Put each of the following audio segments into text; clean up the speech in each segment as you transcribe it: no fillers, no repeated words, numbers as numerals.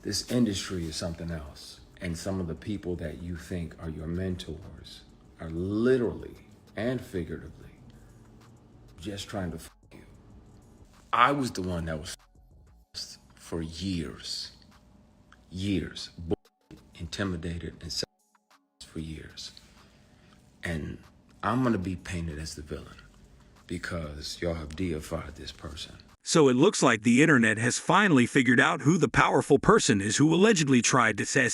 This industry is something else. And some of the people that you think are your mentors are literally and figuratively just trying to f you. I was the one that was for years, intimidated and for years. And I'm gonna be painted as the villain because y'all have deified this person. So it looks like the internet has finally figured out who the powerful person is who allegedly tried to say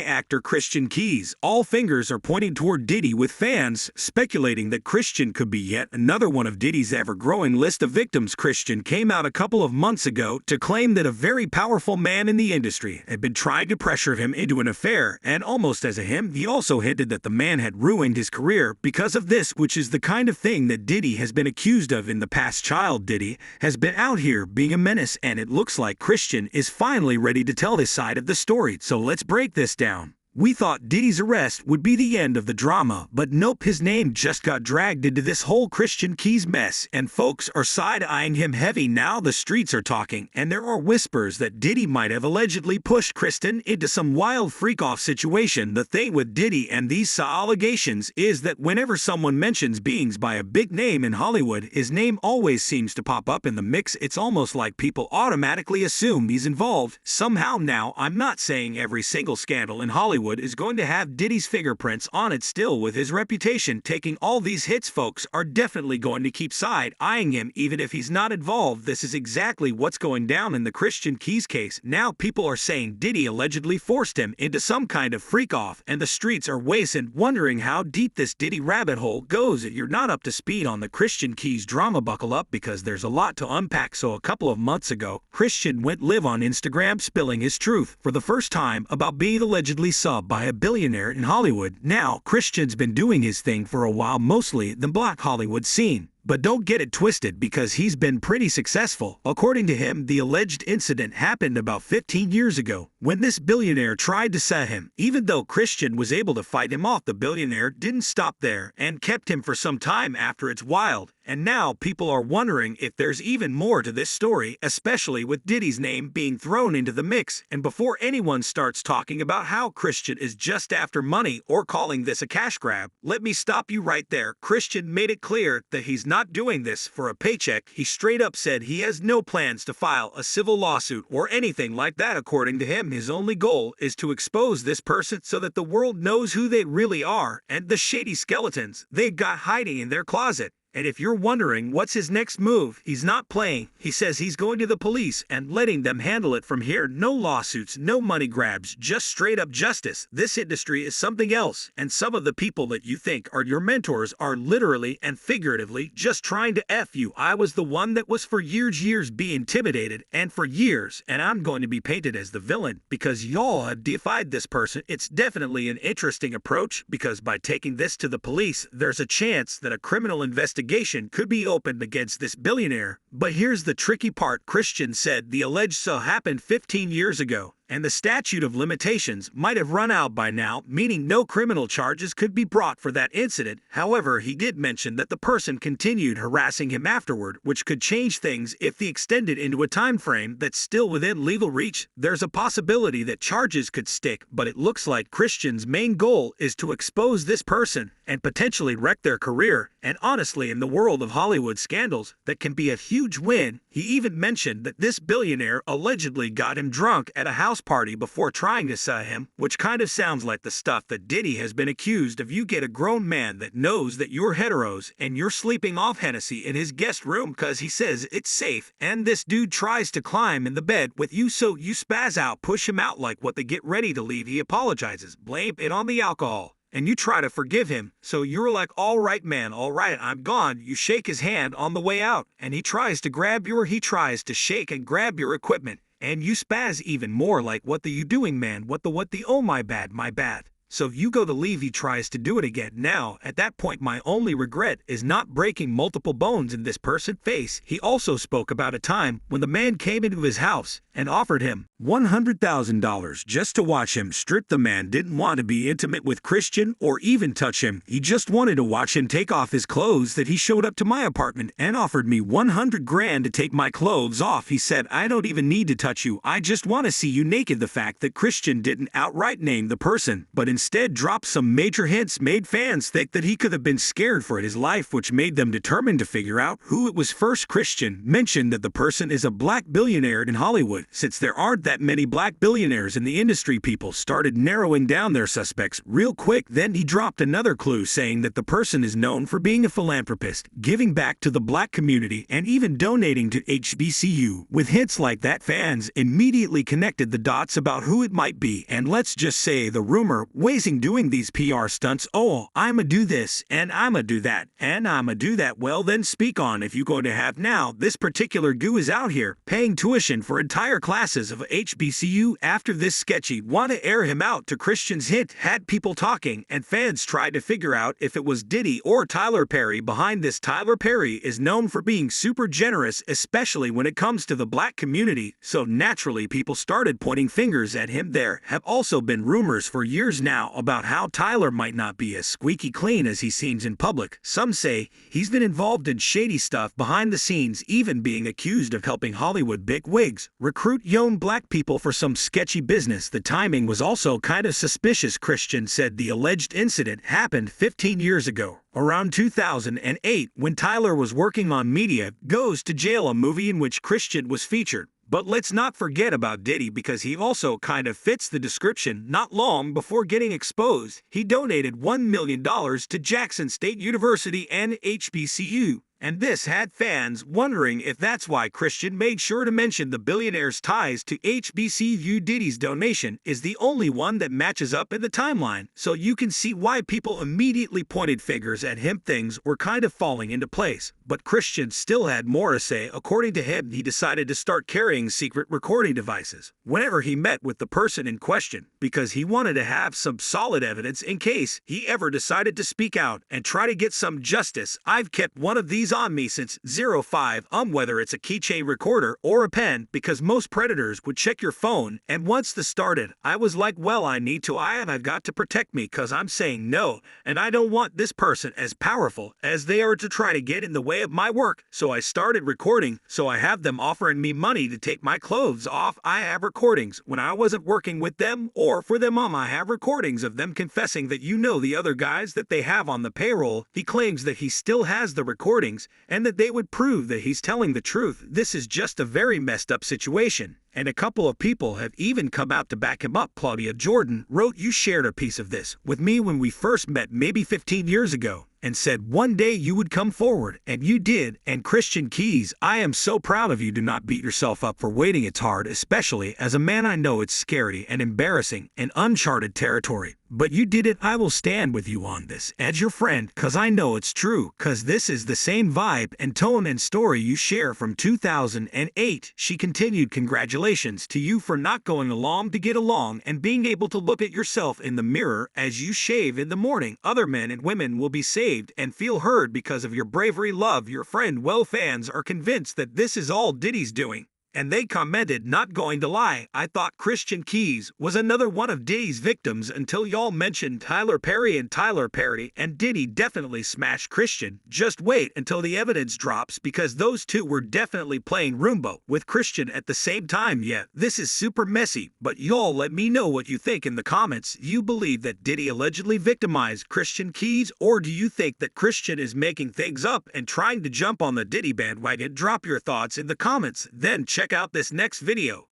actor Christian Keys. All fingers are pointing toward Diddy, with fans speculating that Christian could be yet another one of Diddy's ever-growing list of victims. Christian came out a couple of months ago to claim that a very powerful man in the industry had been trying to pressure him into an affair, and almost as a him, he also hinted that the man had ruined his career because of this, which is the kind of thing that Diddy has been accused of in the past. Child Diddy has been out here being a menace, and it looks like Christian is finally ready to tell his side of the story. So let's break this down. We thought Diddy's arrest would be the end of the drama, but nope, his name just got dragged into this whole Christian Keys mess, and folks are side-eyeing him heavy. Now the streets are talking, and there are whispers that Diddy might have allegedly pushed Kristen into some wild freak-off situation. The thing with Diddy and these allegations is that whenever someone mentions beings by a big name in Hollywood, his name always seems to pop up in the mix. It's almost like people automatically assume he's involved somehow. Now, I'm not saying every single scandal in Hollywood is going to have Diddy's fingerprints on it. Still, with his reputation taking all these hits, folks are definitely going to keep side-eyeing him even if he's not involved. This is exactly what's going down in the Christian Keys case. Now people are saying Diddy allegedly forced him into some kind of freak-off, and the streets are wondering how deep this Diddy rabbit hole goes. If you're not up to speed on the Christian Keys drama, buckle up because there's a lot to unpack. So a couple of months ago, Christian went live on Instagram spilling his truth for the first time about being allegedly subbed by a billionaire in Hollywood. Now, Christian's been doing his thing for a while, mostly the Black Hollywood scene. But don't get it twisted, because he's been pretty successful. According to him, the alleged incident happened about 15 years ago, when this billionaire tried to sue him. Even though Christian was able to fight him off, the billionaire didn't stop there and kept him for some time after. It's wild. And now people are wondering if there's even more to this story, especially with Diddy's name being thrown into the mix. And before anyone starts talking about how Christian is just after money or calling this a cash grab, let me stop you right there. Christian made it clear that he's not doing this for a paycheck. He straight up said he has no plans to file a civil lawsuit or anything like that. According to him, his only goal is to expose this person so that the world knows who they really are and the shady skeletons they got hiding in their closet. And if you're wondering what's his next move, he's not playing. He says he's going to the police and letting them handle it from here. No lawsuits, no money grabs, just straight up justice. This industry is something else, and some of the people that you think are your mentors are literally and figuratively just trying to F you. I was the one that was for years being intimidated, and for years, and I'm going to be painted as the villain because y'all have defied this person. It's definitely an interesting approach, because by taking this to the police, there's a chance that a criminal investigation could be opened against this billionaire. But here's the tricky part. Christian said the alleged sale happened 15 years ago, and the statute of limitations might have run out by now, meaning no criminal charges could be brought for that incident. However, he did mention that the person continued harassing him afterward, which could change things if they extended into a time frame that's still within legal reach. There's a possibility that charges could stick, but it looks like Christian's main goal is to expose this person and potentially wreck their career. And honestly, in the world of Hollywood scandals, that can be a huge win. He even mentioned that this billionaire allegedly got him drunk at a house party before trying to sue him, which kind of sounds like the stuff that Diddy has been accused of. You get a grown man that knows that you're heteros and you're sleeping off Hennessy in his guest room because he says it's safe, and this dude tries to climb in the bed with you, so you spaz out, push him out like what they get ready to leave. He apologizes, blame it on the alcohol, and you try to forgive him. So you're like, all right, man, all right, I'm gone. You shake his hand on the way out, and he tries to shake and grab your equipment, and you spaz even more like, what the you doing, man? What the, oh my bad. So you go to leave, he tries to do it again. Now, at that point, my only regret is not breaking multiple bones in this person's face. He also spoke about a time when the man came into his house and offered him $100,000 just to watch him strip. The man didn't want to be intimate with Christian or even touch him. He just wanted to watch him take off his clothes. That he showed up to my apartment and offered me 100 grand to take my clothes off. He said, I don't even need to touch you. I just want to see you naked. The fact that Christian didn't outright name the person, but instead dropped some major hints, made fans think that he could have been scared for his life, which made them determined to figure out who it was first. Christian mentioned that the person is a black billionaire in Hollywood. Since there aren't that many black billionaires in the industry, people started narrowing down their suspects real quick. Then he dropped another clue, saying that the person is known for being a philanthropist, giving back to the black community, and even donating to HBCU. With hints like that, fans immediately connected the dots about who it might be. And let's just say the rumor wasn't doing these PR stunts. Oh, I'ma do this, and I'ma do that, and I'ma do that. Well, then speak on. If you go to have now, this particular goo is out here paying tuition for entire classes of HBCU. After this sketchy want to air him out to Christian's hint had people talking, and fans tried to figure out if it was Diddy or Tyler Perry behind this. Tyler Perry is known for being super generous, especially when it comes to the black community, so naturally people started pointing fingers at him. There have also been rumors for years now about how Tyler might not be as squeaky clean as he seems in public. Some say he's been involved in shady stuff behind the scenes, even being accused of helping Hollywood bigwigs recruit young black people for some sketchy business. The timing was also kind of suspicious. Christian said the alleged incident happened 15 years ago, around 2008, when Tyler was working on Media Goes to Jail, a movie in which Christian was featured. But let's not forget about Diddy, because he also kind of fits the description. Not long before getting exposed, he donated $1 million to Jackson State University and HBCU. And this had fans wondering if that's why Christian made sure to mention the billionaire's ties to HBCU. Diddy's donation is the only one that matches up in the timeline, so you can see why people immediately pointed fingers at him. Things were kind of falling into place, but Christian still had more to say. According to him, he decided to start carrying secret recording devices whenever he met with the person in question, because he wanted to have some solid evidence in case he ever decided to speak out and try to get some justice. I've kept one of these on me since 05, whether it's a keychain recorder or a pen, because most predators would check your phone, and once this started, I was like, well, I've got to protect me, cause I'm saying no, and I don't want this person as powerful as they are to try to get in the way of my work. So I started recording, so I have them offering me money to take my clothes off. I have recordings when I wasn't working with them or for them. I have recordings of them confessing that the other guys that they have on the payroll. He claims that he still has the recordings and that they would prove that he's telling the truth. This is just a very messed up situation, and a couple of people have even come out to back him up. Claudia Jordan wrote, you shared a piece of this with me when we first met maybe 15 years ago, and said one day you would come forward, and you did. And Christian Keys, I am so proud of you. Do not beat yourself up for waiting. It's hard, especially as a man. I know it's scary and embarrassing and uncharted territory, but you did it. I will stand with you on this as your friend, cause I know it's true, cause this is the same vibe and tone and story you share from 2008. She continued, congratulations to you for not going along to get along and being able to look at yourself in the mirror as you shave in the morning. Other men and women will be saved and feel heard because of your bravery. Love your friend. Well, fans are convinced that this is all Diddy's doing, and they commented, not going to lie, I thought Christian Keys was another one of Diddy's victims until y'all mentioned Tyler Perry. And Tyler Perry and Diddy definitely smashed Christian. Just wait until the evidence drops, because those two were definitely playing Roomba with Christian at the same time. Yeah, this is super messy, but y'all let me know what you think in the comments. You believe that Diddy allegedly victimized Christian Keys, or do you think that Christian is making things up and trying to jump on the Diddy bandwagon? Drop your thoughts in the comments, then check out this next video.